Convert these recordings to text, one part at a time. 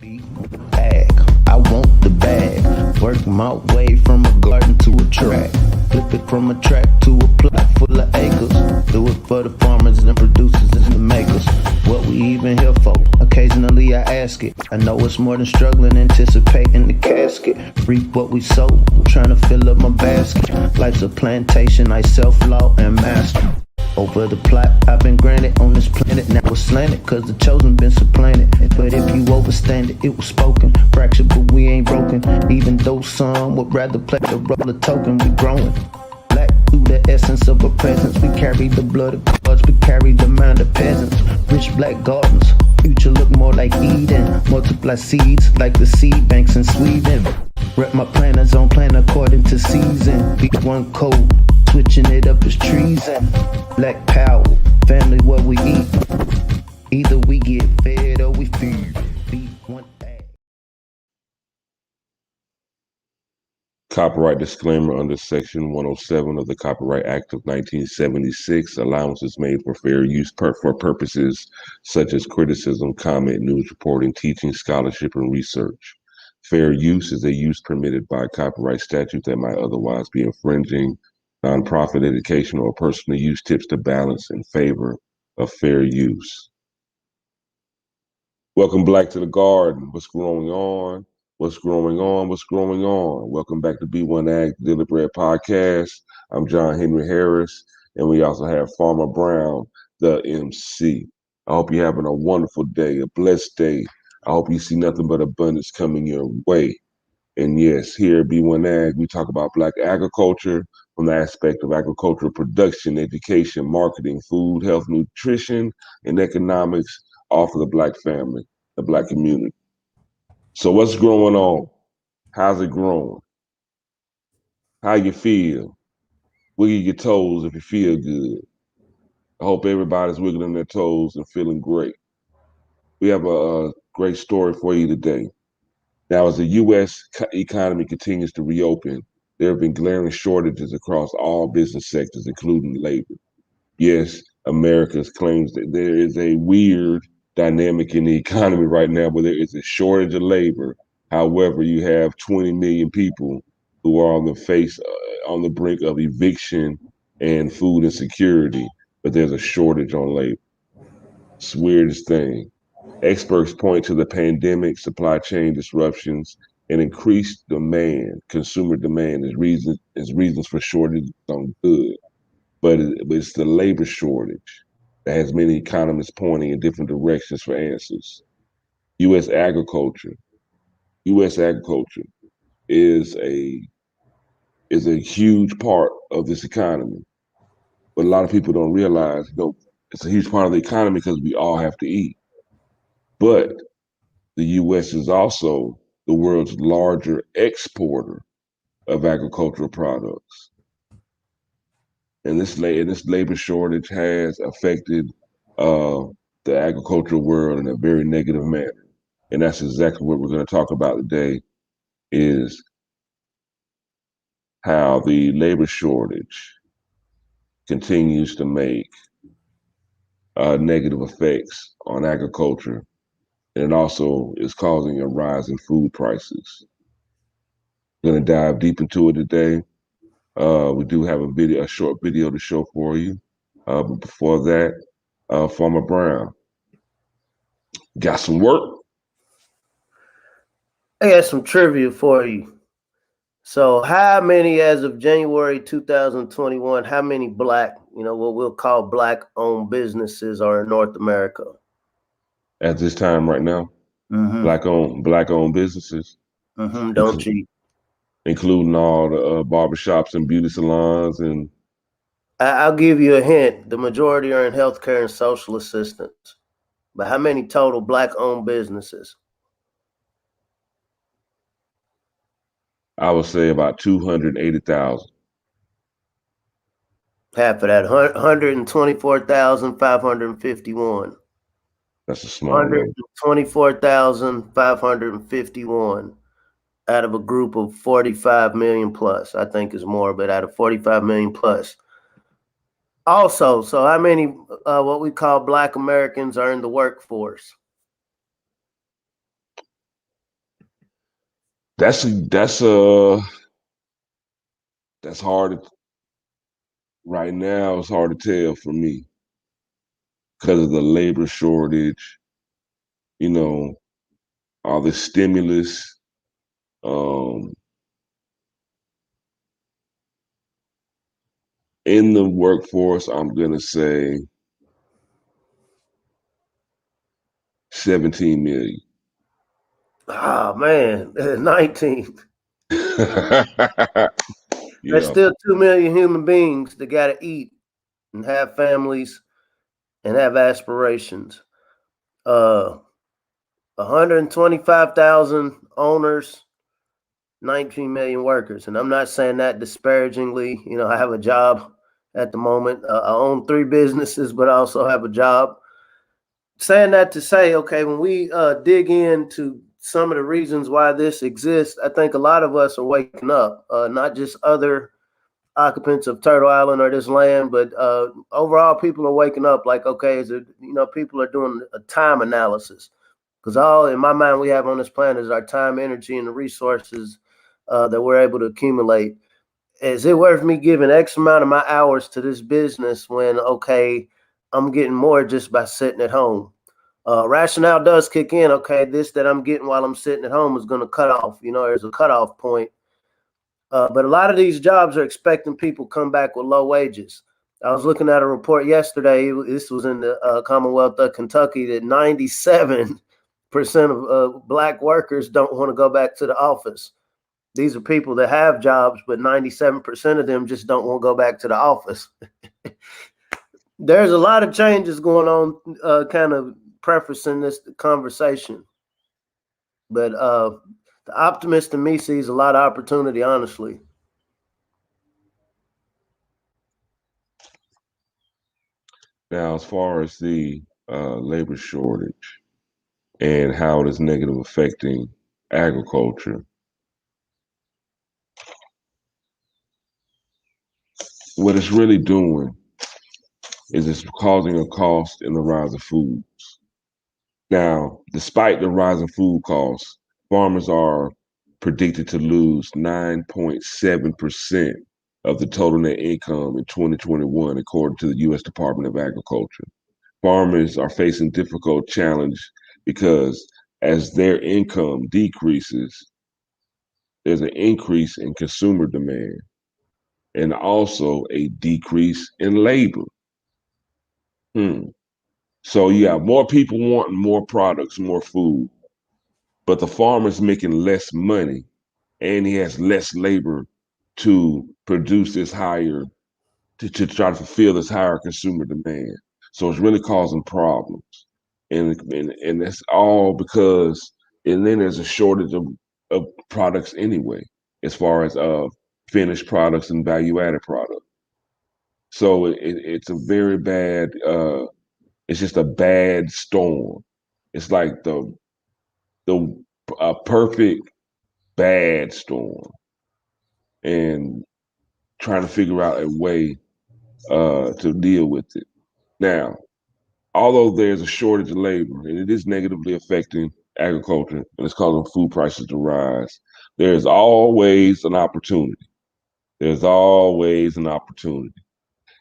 B1AG, I want the bag. Work my way from a garden to a track. Flip it from a track to a plot full of acres. Do it for the farmers and producers and the makers. What we even here for? Occasionally I ask it. I know it's more than struggling, anticipating the casket. Reap what we sow, trying to fill up my basket. Life's a plantation, I self-law and master. Over the plot I've been granted on this planet. Now it's slanted, cause the chosen been supplanted. But if you overstand it, it was spoken. Fractured, but we ain't broken. Even though some would rather play the role of token, we growing. Black through the essence of our presence. We carry the blood of gods, we carry the mind of peasants. Rich black gardens, future look more like Eden. Multiply seeds like the seed banks in Sweden. Rep my planners on plan according to season. B1 code, switching it up is treason. Black power, family what we eat. Either we get fed or we feed. B1AG. Copyright disclaimer under Section 107 of the Copyright Act of 1976. Allowance is made for fair use for purposes such as criticism, comment, news reporting, teaching, scholarship, and research. Fair use is a use permitted by copyright statute that might otherwise be infringing. Nonprofit educational or personal use tips to balance in favor of fair use. Welcome back to the garden. What's going on? What's growing on? What's growing on? Welcome back to B1AG Daily Bread Podcast. I'm John Henry Harris, and we also have Farmer Brown, the MC. I hope you're having a wonderful day, a blessed day. I hope you see nothing but abundance coming your way. And yes, here at B1AG, we talk about Black agriculture from the aspect of agricultural production, education, marketing, food, health, nutrition, and economics, all for the Black family, the Black community. So what's growing on? How's it growing? How you feel? Wiggle your toes if you feel good. I hope everybody's wiggling their toes and feeling great. We have a great story for you today. Now, as the U.S. economy continues to reopen, there have been glaring shortages across all business sectors, including labor. Yes, America claims that there is a weird dynamic in the economy right now where there is a shortage of labor. However, you have 20 million people who are on the brink of eviction and food insecurity, but there's a shortage on labor. It's the weirdest thing. Experts point to the pandemic, supply chain disruptions, and increased demand, consumer demand, as reasons for shortages on goods. But it's the labor shortage that has many economists pointing in different directions for answers. U.S. agriculture, U.S. agriculture is a huge part of this economy, but a lot of people don't realize, it's a huge part of the economy because we all have to eat. But the U.S. is also the world's larger exporter of agricultural products. And this labor shortage has affected the agricultural world in a very negative manner. And that's exactly what we're going to talk about today, is how the labor shortage continues to make negative effects on agriculture. And it also is causing a rise in food prices. We're going to dive deep into it today. We do have a short video to show for you. But before that, Farmer Brown, got some work? I got some trivia for you. So how many, as of January 2021, how many Black, what we'll call Black-owned businesses are in North America? At this time right now, Black-owned businesses. Don't cheat. Including all the barbershops and beauty salons. And I'll give you a hint. The majority are in healthcare and social assistance. But how many total Black-owned businesses? I would say about 280,000. Half of that, 124,551. That's a small number. 124,551 out of a group of 45 million plus. I think is more, but out of 45 million plus. Also, so how many what we call Black Americans are in the workforce? that's hard right now. It's hard to tell for me because of the labor shortage. You know, all the stimulus. Um, in the workforce, I'm gonna say 17 million. Ah, man, 19. There's Yeah. still 2 million human beings that got to eat and have families and have aspirations. Uh, 125,000 owners, 19 million workers. And I'm not saying that disparagingly. You know, I have a job at the moment. I own 3 businesses, but I also have a job. Saying that to say, okay, when we dig into some of the reasons why this exists, I think a lot of us are waking up, not just other occupants of Turtle Island or this land, but overall, people are waking up. Like, okay, is it, you know, people are doing a time analysis because all in my mind we have on this planet is our time, energy, and the resources that we're able to accumulate. Is it worth me giving X amount of my hours to this business when, okay, I'm getting more just by sitting at home? Rationale does kick in. Okay, this that I'm getting while I'm sitting at home is going to cut off. You know, there's a cutoff point. But a lot of these jobs are expecting people come back with low wages. I was looking at a report yesterday. This was in the Commonwealth of Kentucky that 97% of black workers don't want to go back to the office. These are people that have jobs, but 97% of them just don't want to go back to the office. There's a lot of changes going on, kind of prefacing this conversation. But the optimist in me sees a lot of opportunity, honestly. Now, as far as the labor shortage and how it is negative affecting agriculture, what it's really doing is it's causing a cost in the rise of food. Now, despite the rise in food costs, farmers are predicted to lose 9.7% of the total net income in 2021, according to the U.S. Department of Agriculture. Farmers are facing difficult challenge because as their income decreases, there's an increase in consumer demand and also a decrease in labor. Hmm. So you have more people wanting more products, more food, but the farmer's making less money and he has less labor to produce this higher, to try to fulfill this higher consumer demand. So it's really causing problems. And that's all because, and then there's a shortage of products anyway, as far as finished products and value added products. So it's a very bad, it's just a bad storm. It's like the perfect bad storm, and trying to figure out a way to deal with it. Now, although there's a shortage of labor and it is negatively affecting agriculture and it's causing food prices to rise, there's always an opportunity. There's always an opportunity.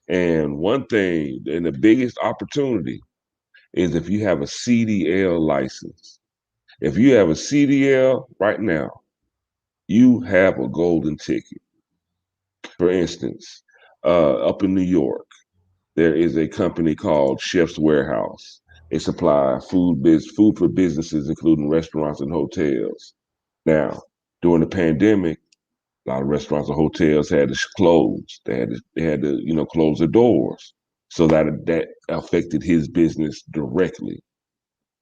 And one thing, and the biggest opportunity is if you have a CDL license. If you have a CDL right now, you have a golden ticket. For instance, up in New York, there is a company called Chef's Warehouse. They supply food for businesses, including restaurants and hotels. Now, during the pandemic, a lot of restaurants and hotels had to close. They had to close their doors. So that affected his business directly.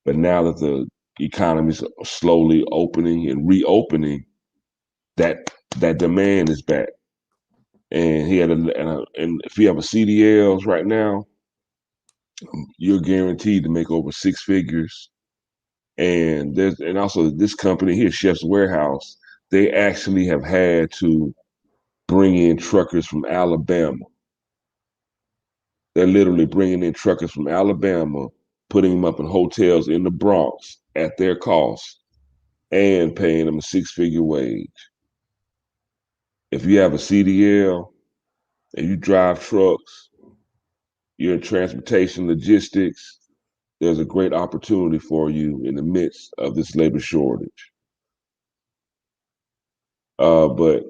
But now that the economy is slowly opening and reopening, that that demand is back. And and if you have a CDLs right now, you're guaranteed to make over 6 figures. And also this company here, Chef's Warehouse, they actually have had to bring in truckers from Alabama. They're literally bringing in truckers from Alabama, putting them up in hotels in the Bronx at their cost, and paying them a six-figure wage. If you have a CDL and you drive trucks, you're in transportation logistics, there's a great opportunity for you in the midst of this labor shortage. But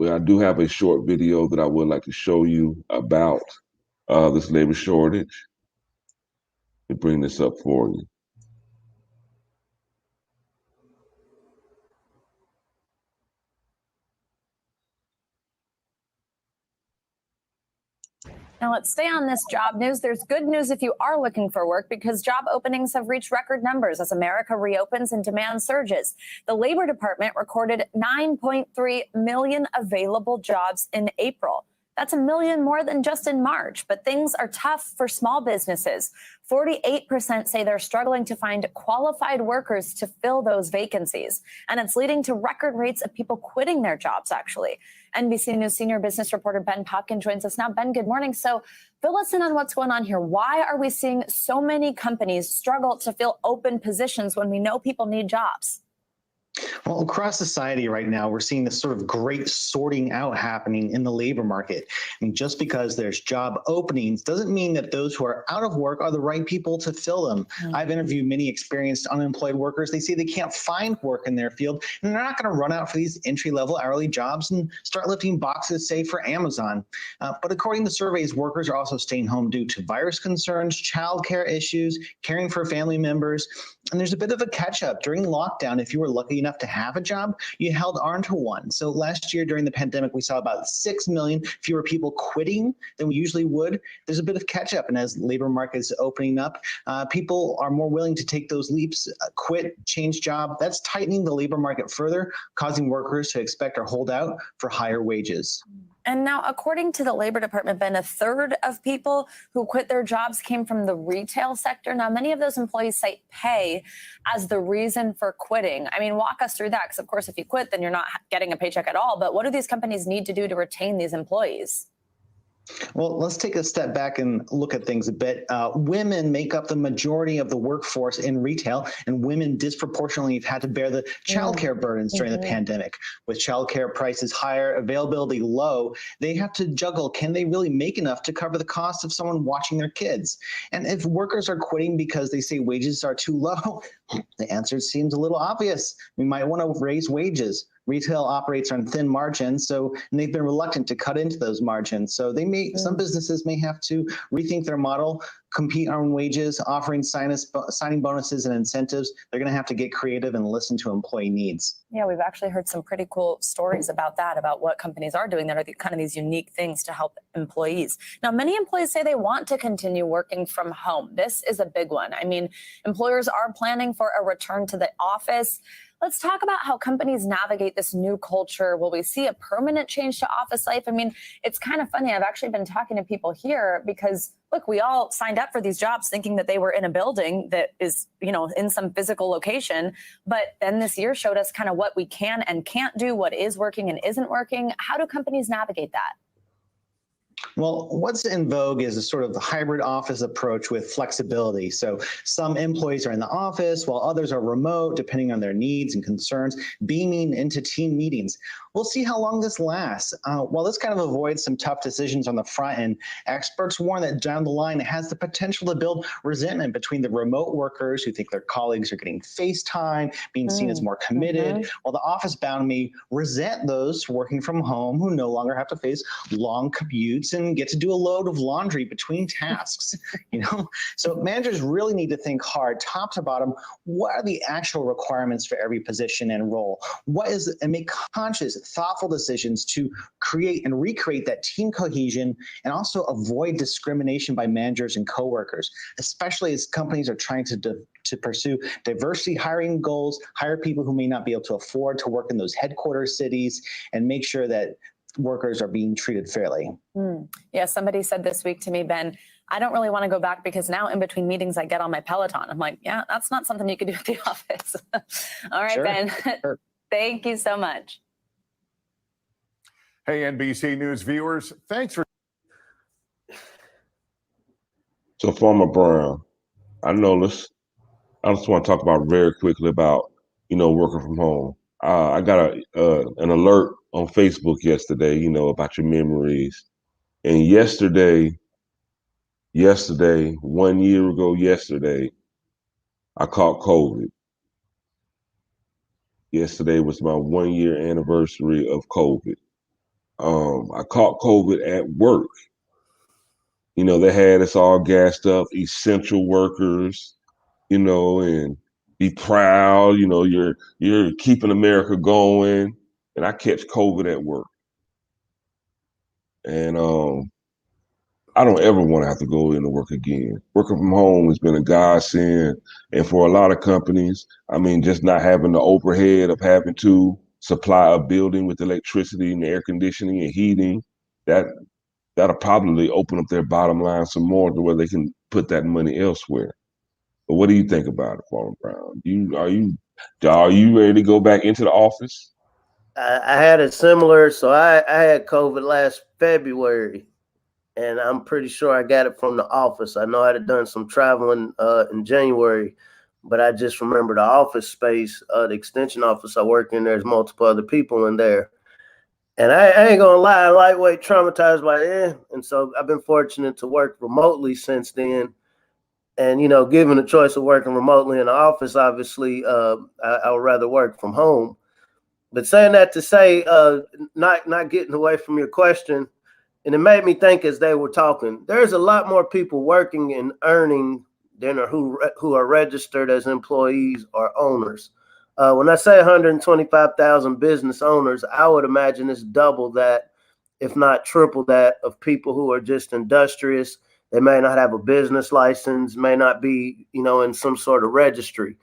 I do have a short video that I would like to show you about this labor shortage. Let me bring this up for you. Now let's stay on this job news. There's good news if you are looking for work because job openings have reached record numbers as America reopens and demand surges. The Labor Department recorded 9.3 million available jobs in April. That's 1 million more than just in March, but things are tough for small businesses. 48% say they're struggling to find qualified workers to fill those vacancies. And it's leading to record rates of people quitting their jobs, actually. NBC News senior business reporter Ben Popkin joins us now. Ben, good morning. So fill us in on what's going on here. Why are we seeing so many companies struggle to fill open positions when we know people need jobs? Well, across society right now, we're seeing this sort of great sorting out happening in the labor market. I mean, just because there's job openings doesn't mean that those who are out of work are the right people to fill them. I've interviewed many experienced unemployed workers. They say they can't find work in their field, and they're not going to run out for these entry-level hourly jobs and start lifting boxes, say, for Amazon. But according to surveys, workers are also staying home due to virus concerns, childcare issues, caring for family members. And there's a bit of a catch-up. During lockdown, if you were lucky enough to have a job, you held on to one. So last year during the pandemic, we saw about 6 million fewer people quitting than we usually would. There's a bit of catch-up, and as labor markets opening up, people are more willing to take those leaps, quit, change job. That's tightening the labor market further, causing workers to expect or hold out for higher wages. And now, according to the Labor Department, Ben, a third of people who quit their jobs came from the retail sector. Now, many of those employees cite pay as the reason for quitting. I mean, walk us through that, because, of course, if you quit, then you're not getting a paycheck at all. But what do these companies need to do to retain these employees? Well, let's take a step back and look at things a bit. Women make up the majority of the workforce in retail, and women disproportionately have had to bear the childcare burdens during the pandemic. With childcare prices higher, availability low, they have to juggle. Can they really make enough to cover the cost of someone watching their kids? And if workers are quitting because they say wages are too low, the answer seems a little obvious. We might want to raise wages. Retail operates on thin margins, and they've been reluctant to cut into those margins. So some businesses may have to rethink their model, compete on wages, offering signing bonuses and incentives. They're going to have to get creative and listen to employee needs. Yeah, we've actually heard some pretty cool stories about that, about what companies are doing that are kind of these unique things to help employees. Now, many employees say they want to continue working from home. This is a big one. I mean, employers are planning for a return to the office. Let's talk about how companies navigate this new culture. Will we see a permanent change to office life? I mean, it's kind of funny. I've actually been talking to people here because, look, we all signed up for these jobs thinking that they were in a building that is, in some physical location. But then this year showed us kind of what we can and can't do, what is working and isn't working. How do companies navigate that? Well, what's in vogue is a sort of hybrid office approach with flexibility. So some employees are in the office while others are remote, depending on their needs and concerns, beaming into team meetings. We'll see how long this lasts. While this kind of avoids some tough decisions on the front end, experts warn that down the line it has the potential to build resentment between the remote workers who think their colleagues are getting FaceTime, being seen as more committed, while the office-bound may resent those working from home who no longer have to face long commutes and get to do a load of laundry between tasks. So managers really need to think hard, top to bottom. What are the actual requirements for every position and role? And make conscious, thoughtful decisions to create and recreate that team cohesion, and also avoid discrimination by managers and coworkers, especially as companies are trying to pursue diversity hiring goals, hire people who may not be able to afford to work in those headquarters cities, and make sure that workers are being treated fairly. Yeah, somebody said this week to me, Ben, I don't really want to go back because now in between meetings, I get on my Peloton. I'm like, yeah, that's not something you could do at the office. All right, Sure. Ben, Sure. Thank you so much. Hey, NBC News viewers, thanks for. So, Farmer Brown, I just want to talk about very quickly about working from home. I got an alert on Facebook yesterday, about your memories. And yesterday, 1 year ago yesterday, I caught COVID. Yesterday was my 1 year anniversary of COVID. I caught COVID at work. They had us all gassed up, essential workers, and be proud, you're keeping America going. And I catch COVID at work. And I don't ever want to have to go into work again. Working from home has been a godsend. And for a lot of companies, just not having the overhead of having to supply a building with electricity and air conditioning and heating, that'll probably open up their bottom line some more to where they can put that money elsewhere. But what do you think about it, Farmer Brown? Are you ready to go back into the office? I had a similar, so I had COVID last February, and I'm pretty sure I got it from the office. I know I had done some traveling in January, but I just remember the office space, the extension office I work in, there's multiple other people in there. And I ain't gonna lie, I'm lightweight traumatized by it. And so I've been fortunate to work remotely since then. And, given the choice of working remotely in the office, obviously, I would rather work from home. But saying that to say, not getting away from your question, and it made me think as they were talking, there's a lot more people working and earning than who are registered as employees or owners. When I say 125,000 business owners, I would imagine it's double that, if not triple that, of people who are just industrious. They may not have a business license, may not be, in some sort of registry.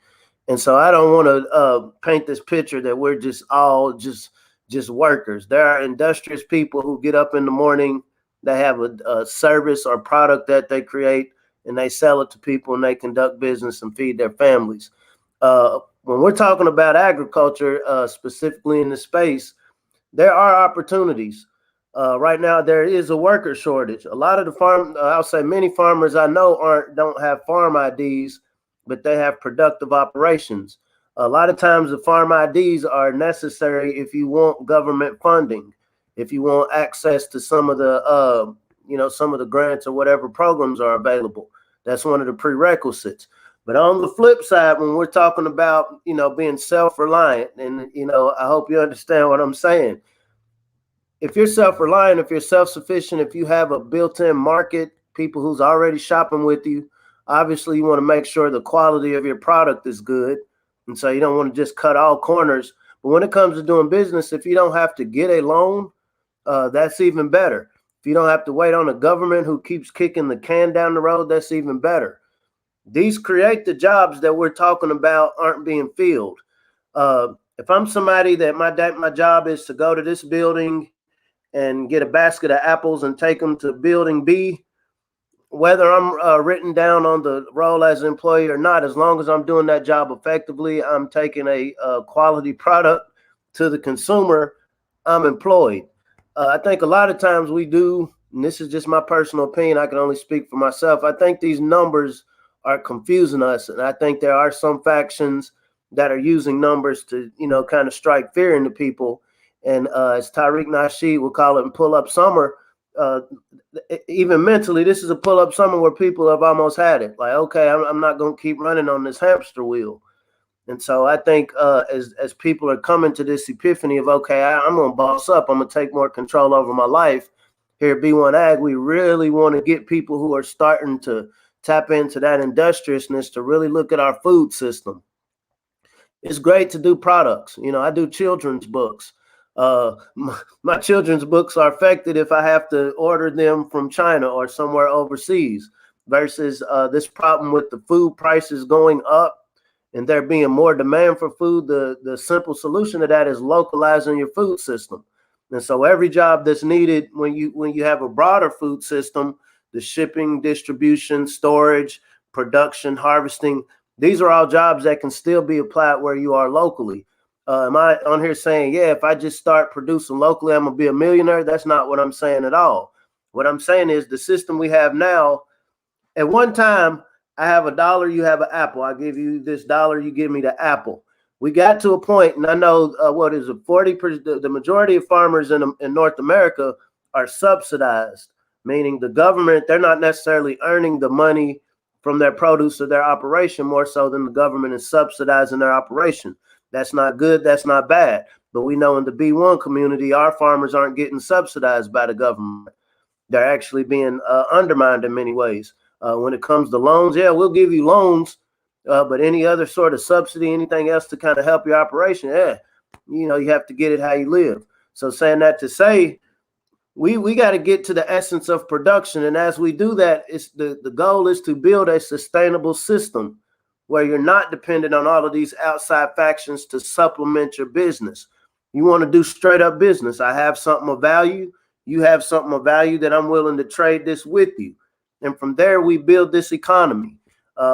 And so I don't want to paint this picture that we're just all just workers. There are industrious people who get up in the morning, they have a service or product that they create, and they sell it to people, and they conduct business and feed their families. When we're talking about agriculture, specifically in this space, there are opportunities. Right now, there is a worker shortage. A lot of the I'll say many farmers I know don't have farm IDs, but they have productive operations. A lot of times the farm IDs are necessary if you want government funding, if you want access to some of the grants or whatever programs are available. That's one of the prerequisites. But on the flip side, when we're talking about, being self-reliant, and, I hope you understand what I'm saying. If you're self-reliant, if you're self-sufficient, if you have a built-in market, people who's already shopping with you, obviously you want to make sure the quality of your product is good. And so you don't want to just cut all corners. But when it comes to doing business, if you don't have to get a loan, that's even better. If you don't have to wait on a government who keeps kicking the can down the road, that's even better. These create the jobs that we're talking about aren't being filled. If I'm somebody that my job is to go to this building and get a basket of apples and take them to building B, whether I'm written down on the roll as an employee or not, as long as I'm doing that job effectively, I'm taking a quality product to the consumer, I'm employed. I think a lot of times we do, and this is just my personal opinion, I can only speak for myself, I think these numbers are confusing us. And I think there are some factions that are using numbers to, kind of strike fear into people. And as Tariq Nasheed will call it, pull up summer. Even mentally, this is a pull-up summer where people have almost had it. Like, okay, I'm not going to keep running on this hamster wheel. And so I think as people are coming to this epiphany of, okay, I'm going to boss up, I'm going to take more control over my life. Here at B1AG, we really want to get people who are starting to tap into that industriousness to really look at our food system. It's great to do products. I do children's books. My children's books are affected if I have to order them from China or somewhere overseas, versus this problem with the food prices going up and there being more demand for food. The simple solution to that is localizing your food system. And so every job that's needed when you have a broader food system, the shipping, distribution, storage, production, harvesting, these are all jobs that can still be applied where you are locally. Am I on here saying, yeah, if I just start producing locally, I'm going to be a millionaire? That's not what I'm saying at all. What I'm saying is the system we have now, at one time, I have $1, you have an apple. I give you this $1, you give me the apple. We got to a point, and I know what is it, 40%, the majority of farmers in North America are subsidized, meaning the government, they're not necessarily earning the money from their produce or their operation more so than the government is subsidizing their operation. That's not good, that's not bad. But we know in the B1 community, our farmers aren't getting subsidized by the government. They're actually being undermined in many ways. When it comes to loans, yeah, we'll give you loans, but any other sort of subsidy, anything else to kind of help your operation, yeah, you have to get it how you live. So saying that to say, we got to get to the essence of production, and as we do that, it's the goal is to build a sustainable system where you're not dependent on all of these outside factions to supplement your business. You want to do straight up business. I have something of value. You have something of value that I'm willing to trade this with you. And from there, we build this economy.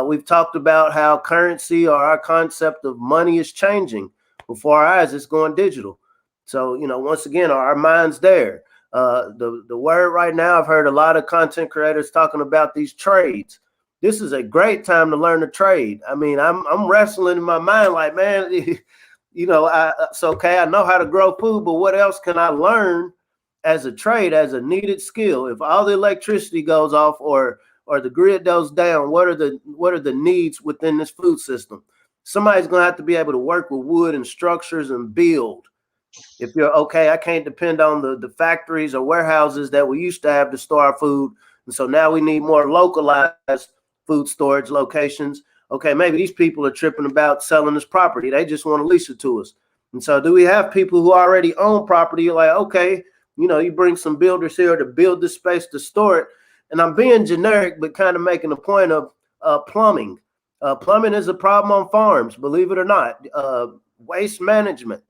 We've talked about how currency or our concept of money is changing. Before our eyes, it's going digital. So, once again, our mind's there. The word right now, I've heard a lot of content creators talking about these trades. This is a great time to learn a trade. I mean, I'm wrestling in my mind like, man, it's okay. I know how to grow food, but what else can I learn as a trade, as a needed skill? If all the electricity goes off or the grid goes down, what are the needs within this food system? Somebody's gonna have to be able to work with wood and structures and build. If you're okay, I can't depend on the factories or warehouses that we used to have to store our food. And so now we need more localized food storage locations. Okay, maybe these people are tripping about selling this property. They just want to lease it to us. And so do we have people who already own property? You're like, okay, you bring some builders here to build this space to store it. And I'm being generic, but kind of making a point of plumbing. Plumbing is a problem on farms, believe it or not. Waste management.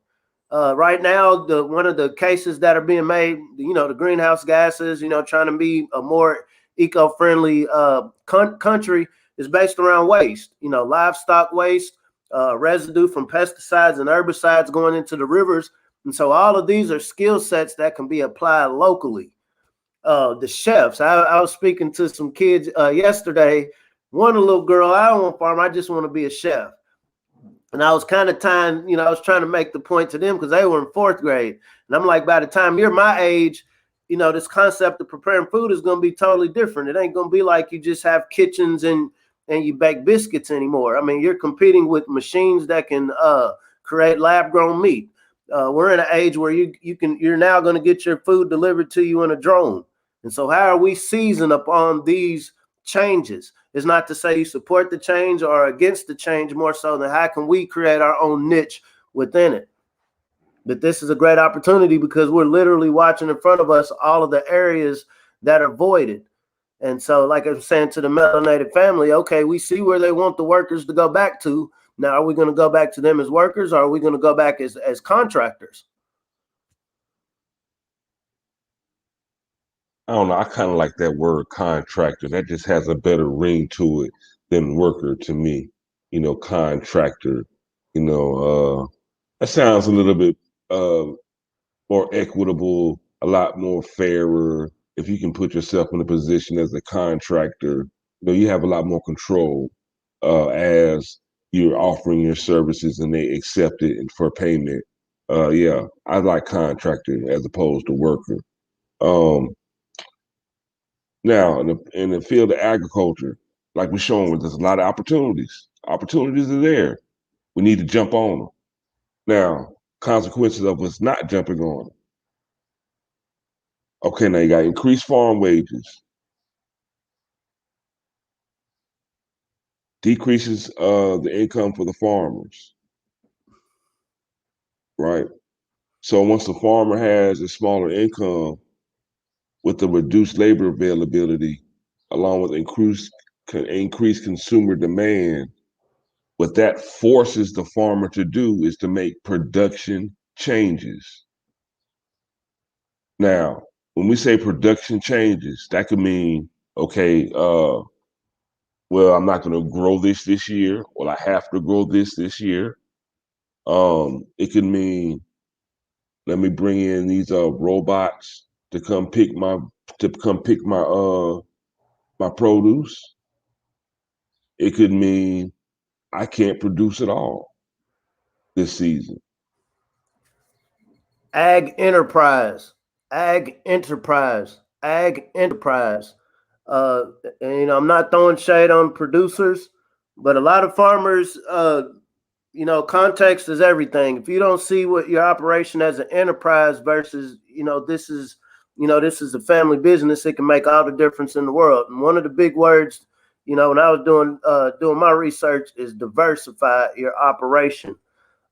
Right now, one of the cases that are being made, the greenhouse gases, trying to be a more eco-friendly country is based around waste, livestock waste, residue from pesticides and herbicides going into the rivers. And so all of these are skill sets that can be applied locally. The chefs, I was speaking to some kids yesterday. One little girl, I don't want to farm, I just want to be a chef. And I was kind of I was trying to make the point to them because they were in fourth grade. And I'm like, by the time you're my age, this concept of preparing food is going to be totally different. It ain't going to be like you just have kitchens and you bake biscuits anymore. I mean, you're competing with machines that can create lab-grown meat. We're in an age where you're now going to get your food delivered to you in a drone. And so how are we seizing upon these changes? It's not to say you support the change or against the change, more so than how can we create our own niche within it. But this is a great opportunity because we're literally watching in front of us all of the areas that are voided. And so, like I'm saying to the melanated family, okay, we see where they want the workers to go back to. Now, are we going to go back to them as workers, or are we going to go back as contractors? I don't know. I kind of like that word contractor. That just has a better ring to it than worker to me. Contractor. That sounds a little bit more equitable, a lot more fairer. If you can put yourself in a position as a contractor, you have a lot more control as you're offering your services and they accept it for payment. Yeah, I like contractor as opposed to worker. Now, in the field of agriculture, like we're showing, there's a lot of opportunities. Opportunities are there. We need to jump on them. Now, consequences of us not jumping on them. Okay, now you got increased farm wages, decreases the income for the farmers, right? So once the farmer has a smaller income with the reduced labor availability, along with increased consumer demand, what that forces the farmer to do is to make production changes. Now, when we say production changes, that could mean, okay, well, I'm not going to grow this year, or I have to grow this year. It could mean, let me bring in these robots to come pick my my produce. It could mean I can't produce at all. this season? Ag enterprise, ag enterprise, ag enterprise. Uh, and, I'm not throwing shade on producers, but a lot of farmers, context is everything. If you don't see what your operation as an enterprise versus, this is a family business, it can make all the difference in the world. And one of the big words, when I was doing my research, is diversify your operation.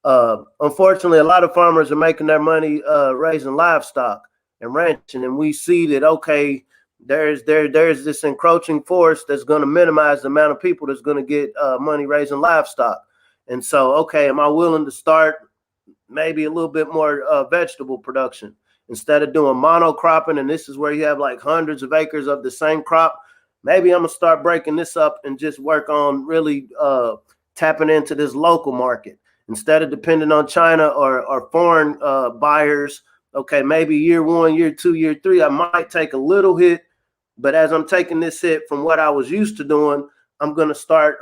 Unfortunately, a lot of farmers are making their money raising livestock and ranching, and we see that there's this encroaching force that's going to minimize the amount of people that's going to get money raising livestock. And so, am I willing to start maybe a little bit more vegetable production instead of doing monocropping? And this is where you have like hundreds of acres of the same crop. Maybe I'm gonna start breaking this up and just work on really tapping into this local market instead of depending on China or foreign buyers. Okay, maybe year 1, year 2, year 3, I might take a little hit, but as I'm taking this hit from what I was used to doing, I'm gonna start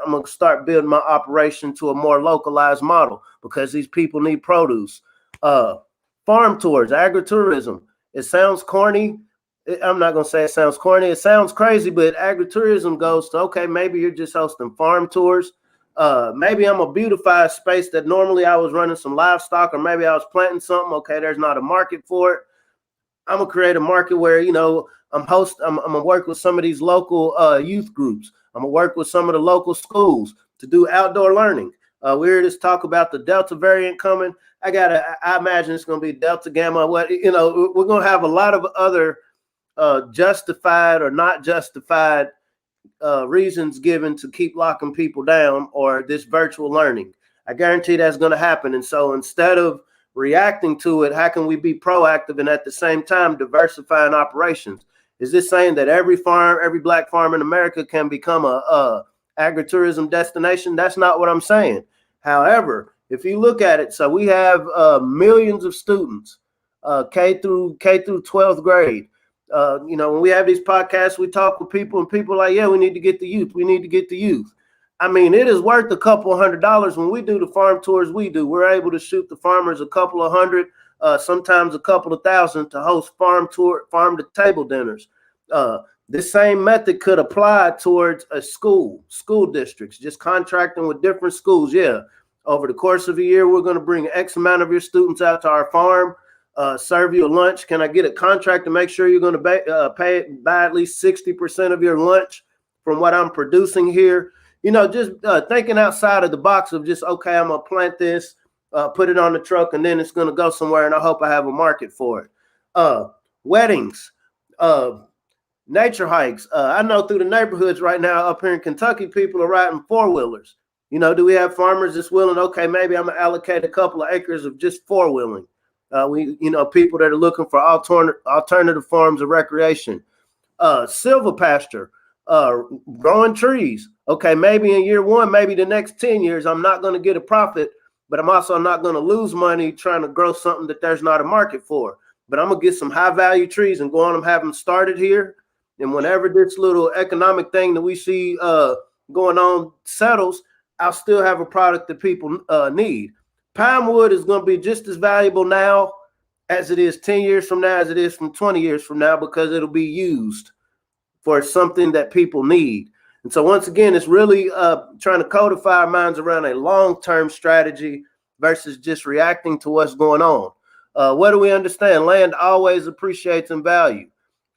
building my operation to a more localized model because these people need produce. Farm tours, agritourism. It sounds corny. I'm not gonna say it sounds corny. It sounds crazy, but agritourism goes to, maybe you're just hosting farm tours. Maybe I'm a beautified space that normally I was running some livestock, or maybe I was planting something. Okay, there's not a market for it. I'm gonna create a market where I'm gonna work with some of these local youth groups. I'm gonna work with some of the local schools to do outdoor learning. We heard this talk about the Delta variant coming. I imagine it's gonna be Delta, Gamma. We're gonna have a lot of other justified or not justified reasons given to keep locking people down or this virtual learning. I guarantee that's going to happen. And so instead of reacting to it, how can we be proactive and at the same time diversifying operations? Is this saying that every black farm in America can become a agritourism destination? That's not what I'm saying. However, if you look at it, so we have millions of students, K through 12th grade. When we have these podcasts, we talk with people and people are like, yeah, we need to get the youth. We need to get the youth. I mean, it is worth a couple $100 when we do the farm tours we do. We're able to shoot the farmers a couple of hundred, sometimes a couple of thousand to host farm to table dinners. This same method could apply towards a school districts, just contracting with different schools. Yeah. Over the course of a year, we're going to bring X amount of your students out to our farm. Serve you a lunch. Can I get a contract to make sure you're going to buy at least 60% of your lunch from what I'm producing here? Just thinking outside of the box of just, I'm going to plant this, put it on the truck, and then it's going to go somewhere, and I hope I have a market for it. Weddings, nature hikes. I know through the neighborhoods right now up here in Kentucky, people are riding four-wheelers. Do we have farmers that's willing, maybe I'm going to allocate a couple of acres of just four-wheeling. People that are looking for alternative forms of recreation. Silver pasture, growing trees. Okay, maybe in year 1, maybe the next 10 years, I'm not going to get a profit, but I'm also not going to lose money trying to grow something that there's not a market for. But I'm going to get some high value trees and go on and have them started here. And whenever this little economic thing that we see going on settles, I'll still have a product that people need. Pine wood is going to be just as valuable now as it is 10 years from now, as it is from 20 years from now, because it'll be used for something that people need. And so once again, it's really trying to codify our minds around a long-term strategy versus just reacting to what's going on. What do we understand? Land always appreciates in value.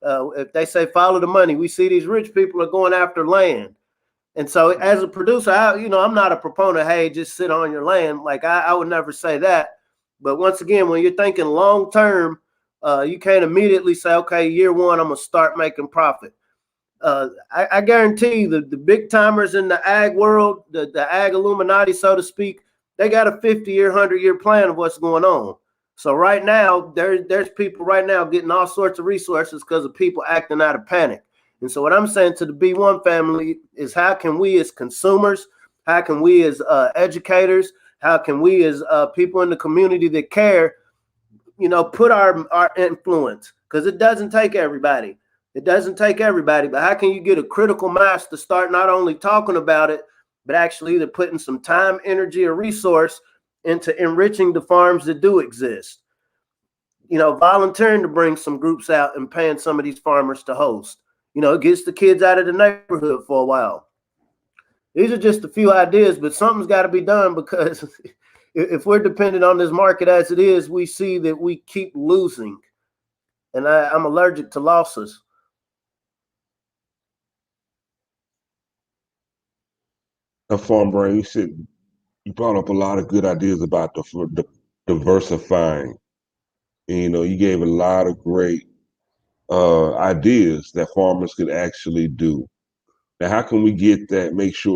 If they say follow the money, we see these rich people are going after land. And so as a producer, I'm not a proponent, hey, just sit on your land. Like I would never say that. But once again, when you're thinking long term, you can't immediately say, okay, year 1, I'm going to start making profit. I guarantee you the big timers in the ag world, the ag Illuminati, so to speak, they got a 50-year, 100-year plan of what's going on. So right now, there's people right now getting all sorts of resources because of people acting out of panic. And so what I'm saying to the B1 family is, how can we as consumers, how can we as educators, how can we as people in the community that care, put our influence? Because it doesn't take everybody. It doesn't take everybody. But how can you get a critical mass to start not only talking about it, but actually either putting some time, energy, or resource into enriching the farms that do exist. You know, volunteering to bring some groups out and paying some of these farmers to host. You know, it gets the kids out of the neighborhood for a while. These are just a few ideas, but something's got to be done, because if we're dependent on this market as it is, we see that we keep losing. And I'm allergic to losses. Now, Farm Brain, you brought up a lot of good ideas about the diversifying. And, you know, you gave a lot of great ideas that farmers could actually do. Now, how can we get that?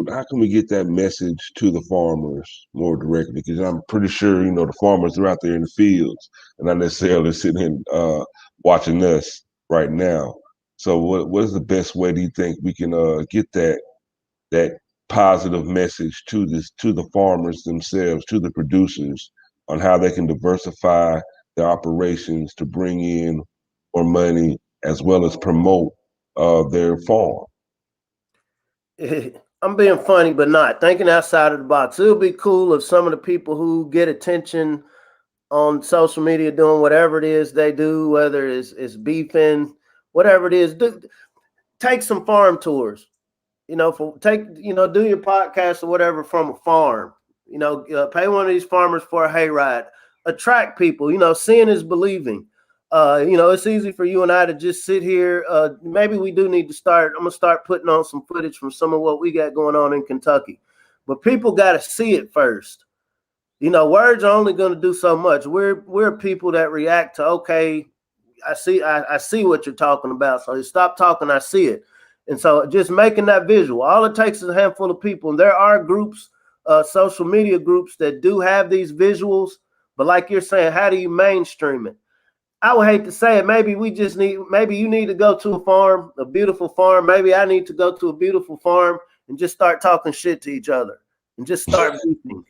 How can we get that message to the farmers more directly? Because I'm pretty sure, you know, the farmers are out there in the fields and not necessarily sitting here watching us right now. So, what is the best way, do you think, we can get that positive message to the farmers themselves, to the producers, on how they can diversify their operations to bring in more money as well as promote their farm? I'm being funny, but not thinking outside of the box. It would be cool if some of the people who get attention on social media doing whatever it is they do, whether it's beefing, whatever it is, take some farm tours. You know, do your podcast or whatever from a farm. You know, pay one of these farmers for a hayride. Attract people. You know, seeing is believing. You know, it's easy for you and I to just sit here. Maybe we do need to start. I'm gonna start putting on some footage from some of what we got going on in Kentucky. But people got to see it first. You know, words are only going to do so much. We're people that react to, okay, I see what you're talking about. So you stop talking, I see it. And so just making that visual, all it takes is a handful of people. And there are groups, social media groups that do have these visuals. But like you're saying, how do you mainstream it? I would hate to say it. Maybe you need to go to a farm, a beautiful farm. Maybe I need to go to a beautiful farm and just start talking shit to each other and just start beefing.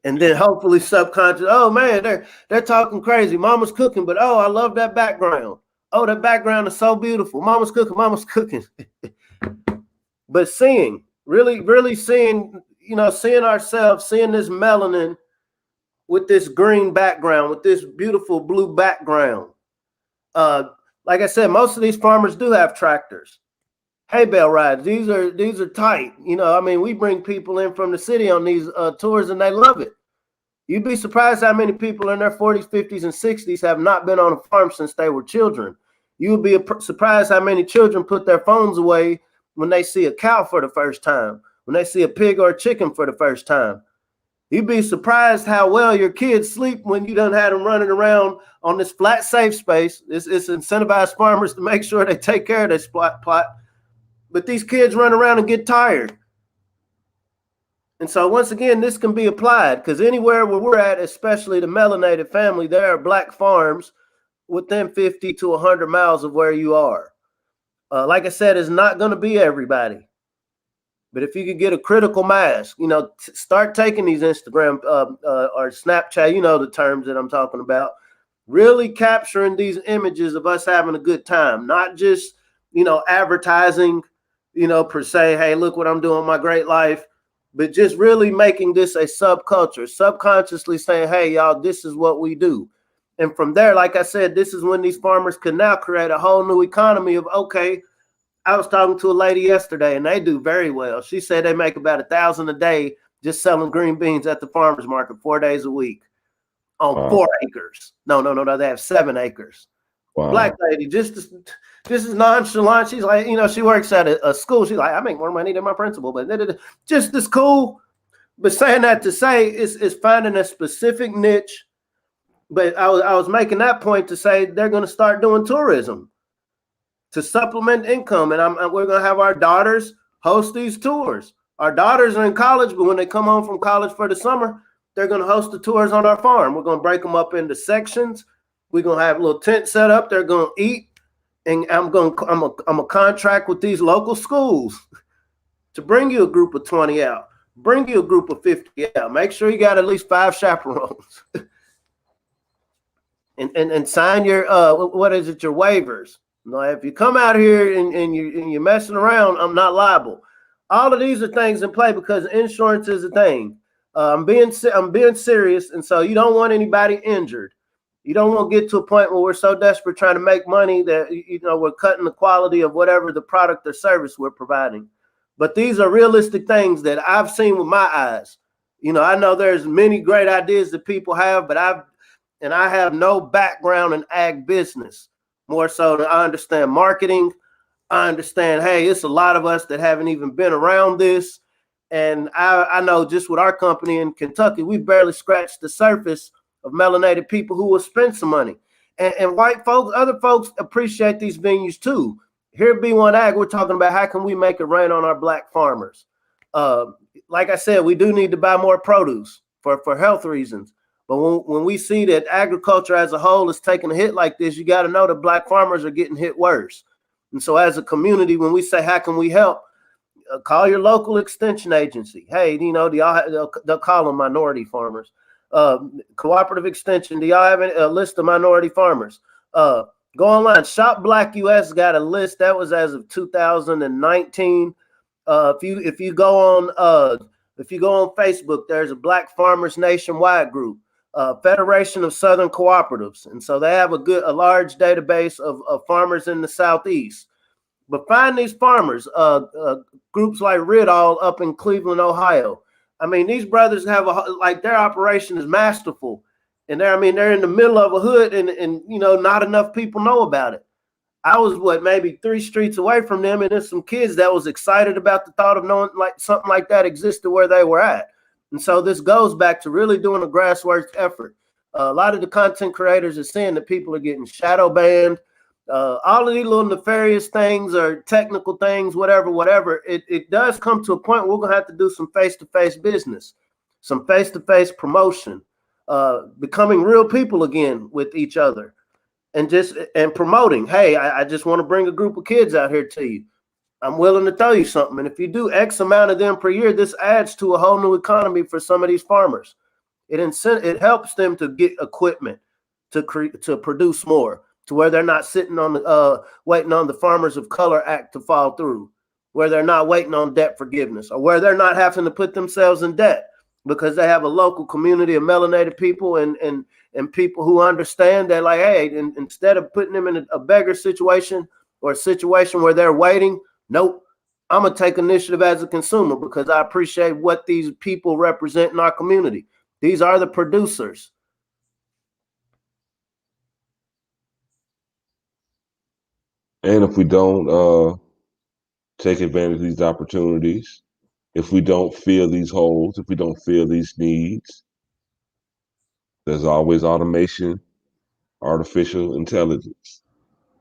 And then hopefully subconscious, oh man, they're talking crazy. Mama's cooking, but oh, I love that background. Oh, that background is so beautiful. Mama's cooking. But seeing, really seeing, you know, seeing ourselves, seeing this melanin with this green background, with this beautiful blue background. Like I said, most of these farmers do have tractors. Hay bale rides. These are tight. You know, I mean, we bring people in from the city on these tours and they love it. You'd be surprised how many people in their 40s, 50s, and 60s have not been on a farm since they were children. You would be surprised how many children put their phones away when they see a cow for the first time, when they see a pig or a chicken for the first time. You'd be surprised how well your kids sleep when you done had them running around on this flat safe space. It's incentivized farmers to make sure they take care of their plot. But these kids run around and get tired. And so once again, this can be applied, because anywhere where we're at, especially the melanated family, there are black farms within 50 to 100 miles of where you are. Like I said, it's not going to be everybody. But if you could get a critical mass, you know, start taking these Instagram or Snapchat, you know the terms that I'm talking about, really capturing these images of us having a good time, not just, you know, advertising, you know, per se, hey, look what I'm doing, my great life, but just really making this a subculture, subconsciously saying, hey, y'all, this is what we do. And from there, like I said, this is when these farmers can now create a whole new economy of, okay, I was talking to a lady yesterday and they do very well. She said they make about $1,000 a day just selling green beans at the farmer's market 4 days a week on 4 acres. No, they have 7 acres. Wow. Black lady, just as nonchalant. She's like, you know, she works at a school. She's like, I make more money than my principal, but just as cool. But saying that to say is finding a specific niche. But I was making that point to say they're going to start doing tourism to supplement income. And we're going to have our daughters host these tours. Our daughters are in college, but when they come home from college for the summer, they're going to host the tours on our farm. We're going to break them up into sections. We're going to have a little tent set up. They're going to eat. And I'm a contract with these local schools to bring you a group of 20 out, bring you a group of 50 out. Make sure you got at least 5 chaperones. and sign your your waivers. No, if you come out here and you're messing around, I'm not liable. All of these are things in play because insurance is a thing. I'm being serious, and so you don't want anybody injured. You don't want to get to a point where we're so desperate trying to make money that we're cutting the quality of whatever the product or service we're providing. But these are realistic things that I've seen with my eyes. I know there's many great ideas that people have, but I have no background in ag business. More so than I understand marketing. I understand, hey, it's a lot of us that haven't even been around this. And I know just with our company in Kentucky, we barely scratched the surface of melanated people who will spend some money. And white folks, other folks appreciate these venues too. Here at B1AG, we're talking about how can we make it rain on our black farmers. Like I said, we do need to buy more produce for health reasons. But when we see that agriculture as a whole is taking a hit like this, you got to know that black farmers are getting hit worse. And so as a community, when we say, how can we help? Call your local extension agency. Hey, they'll call them minority farmers. Cooperative extension. Do y'all have a list of minority farmers? Go online. Shop Black US got a list that was as of 2019. If you go on Facebook, there's a Black Farmers Nationwide group, Federation of Southern Cooperatives, and so they have a large database of farmers in the Southeast. But find these farmers, groups like Ridall up in Cleveland, Ohio. I mean, these brothers have their operation is masterful, and they're in the middle of a hood, and not enough people know about it. I was maybe 3 streets away from them, and there's some kids that was excited about the thought of knowing like something like that existed where they were at. And so this goes back to really doing a grassroots effort. A lot of the content creators are seeing that people are getting shadow banned. All of these little nefarious things or technical things, whatever, it does come to a point where we're going to have to do some face-to-face business, some face-to-face promotion, becoming real people again with each other, and promoting. Hey, I just want to bring a group of kids out here to you. I'm willing to tell you something. And if you do X amount of them per year, this adds to a whole new economy for some of these farmers. It helps them to get equipment to produce more, to where they're not sitting on waiting on the Farmers of Color Act to fall through, where they're not waiting on debt forgiveness, or where they're not having to put themselves in debt because they have a local community of melanated people and people who understand that, like, hey, instead of putting them in a beggar situation or a situation where they're waiting, nope, I'm gonna take initiative as a consumer because I appreciate what these people represent in our community. These are the producers. And if we don't take advantage of these opportunities, if we don't fill these holes, if we don't fill these needs, there's always automation, artificial intelligence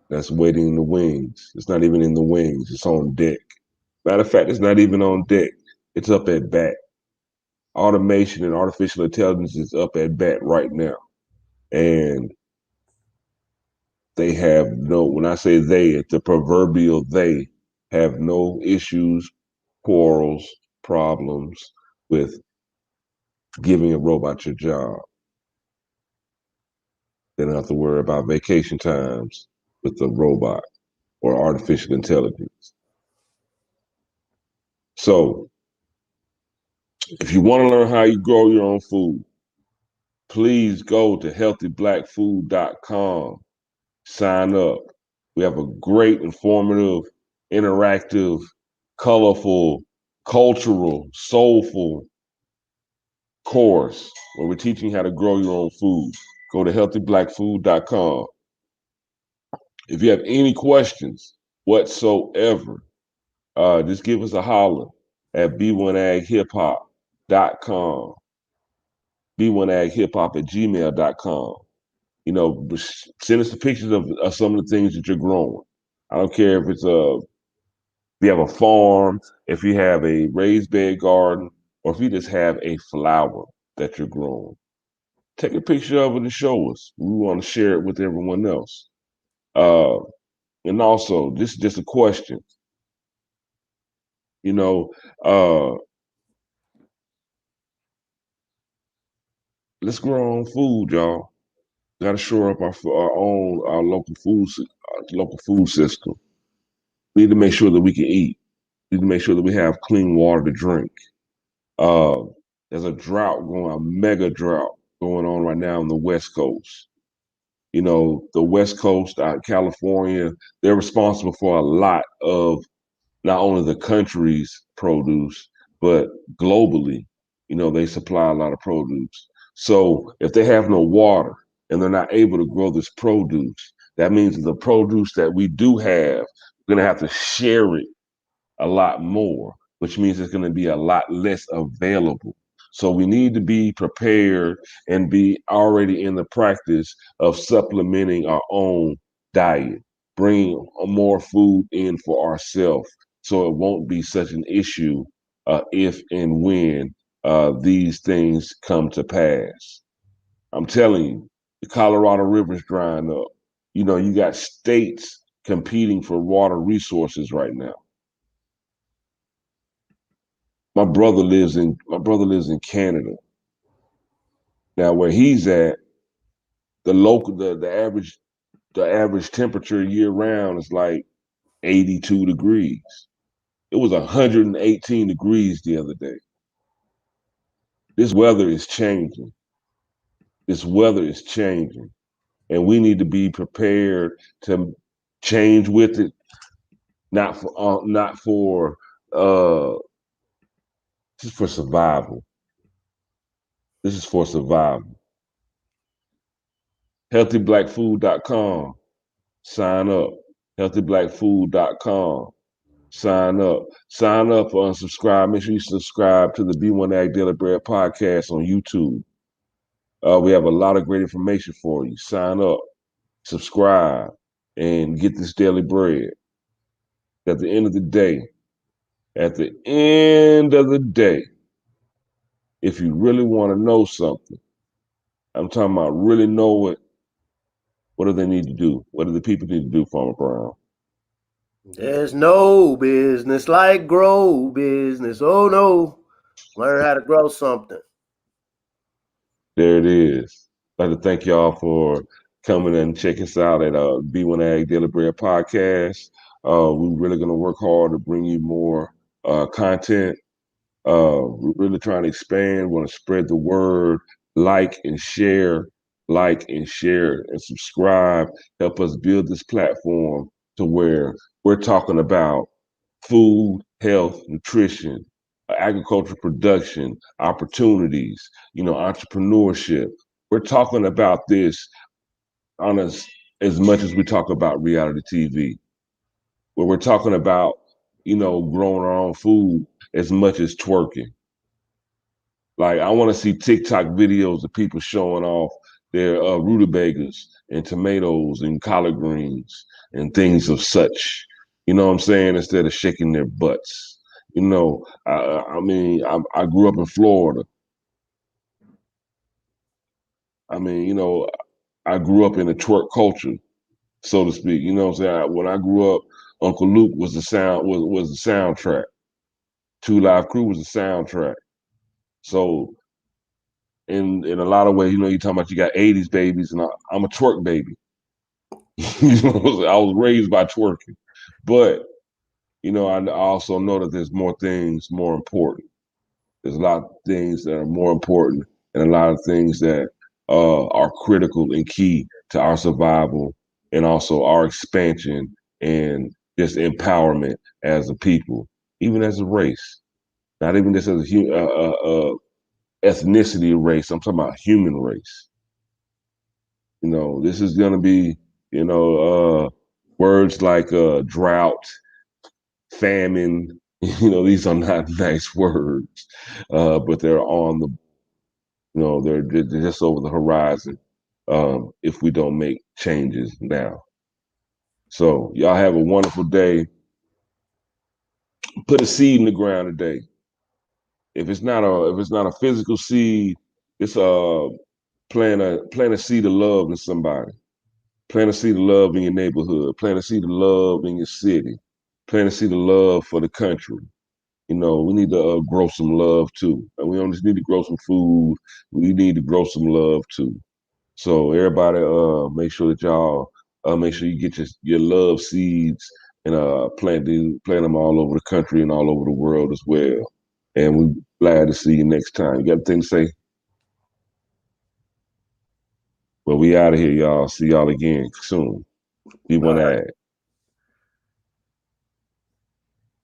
that's waiting in the wings. It's not even in the wings, it's on deck. Matter of fact, it's not even on deck, it's up at bat. Automation and artificial intelligence is up at bat right now. And they have when I say they, it's the proverbial they, have no issues, quarrels, problems with giving a robot your job. They don't have to worry about vacation times with the robot or artificial intelligence. So if you want to learn how you grow your own food, please go to healthyblackfood.com. Sign up. We have a great, informative, interactive, colorful, cultural, soulful course where we're teaching you how to grow your own food. Go to healthyblackfood.com. If you have any questions whatsoever, just give us a holler at B1AgHipHop.com, B1AgHipHop@gmail.com. Send us the pictures of some of the things that you're growing. I don't care if if you have a farm, if you have a raised bed garden, or if you just have a flower that you're growing. Take a picture of it and show us. We want to share it with everyone else. And also, this is just a question. Let's grow our own food, y'all. Got to shore up our local food system. We need to make sure that we can eat. We need to make sure that we have clean water to drink. There's a drought a mega drought going on right now on the West Coast. You know, the West Coast out in California, they're responsible for a lot of not only the country's produce, but globally, you know, they supply a lot of produce. So if they have no water and they're not able to grow this produce, that means that the produce that we do have, we're gonna have to share it a lot more, which means it's gonna be a lot less available. So we need to be prepared and be already in the practice of supplementing our own diet, bringing more food in for ourselves so it won't be such an issue if and when these things come to pass. I'm telling you, the Colorado River's drying up. You know, you got states competing for water resources right now. My brother lives in Canada. Now where he's at, the average temperature year round is like 82 degrees. It was 118 degrees the other day. This weather is changing. This weather is changing. And we need to be prepared to change with it, not for just for survival. This is for survival. Healthyblackfood.com. Sign up. Healthyblackfood.com. Sign up. Sign up or unsubscribe. Make sure you subscribe to the B1AG Daily Bread podcast on YouTube. We have a lot of great information for you. Sign up, subscribe, and get this daily bread. At the end of the day, if you really want to know something, I'm talking about really know it, what do they need to do? What do the people need to do, Farmer Brown? There's no business like grow business. Oh no. Learn how to grow something. There it is. I'd like to thank y'all for coming and checking us out at B1AG Daily Bread podcast. We're really going to work hard to bring you more content. We're really trying to expand. We want to spread the word, like and share, and subscribe. Help us build this platform to where we're talking about food, health, nutrition, agricultural production, opportunities, entrepreneurship. We're talking about this on as much as we talk about reality TV, where we're talking about, growing our own food as much as twerking. Like, I want to see TikTok videos of people showing off their rutabagas and tomatoes and collard greens and things of such. You know what I'm saying? Instead of shaking their butts. I grew up in Florida. I grew up in a twerk culture, so to speak. You know what I'm saying? When I grew up, Uncle Luke was the soundtrack. Two Live Crew was the soundtrack. So in a lot of ways, you're talking about you got 80s babies, and I'm a twerk baby. I was raised by twerking. But, I also know that there's more things more important. There's a lot of things that are more important and a lot of things that are critical and key to our survival and also our expansion and just empowerment as a people, even as a race. Not even just as a ethnicity race. I'm talking about human race. This is going to be, words like drought, famine. These are not nice words, but they're on the, they're just over the horizon if we don't make changes now. So y'all have a wonderful day. Put a seed in the ground today. If it's not a physical seed, it's plant a seed of love in somebody. Plant a seed of love in your neighborhood. Plant a seed of love in your city. Plant a seed of love for the country. We need to grow some love too. And we don't just need to grow some food. We need to grow some love too. So everybody, make sure that y'all make sure you get your love seeds and plant them all over the country and all over the world as well. And we Glad to see you next time. You got anything to say? Well, we out of here, y'all. See y'all again soon. B1AG.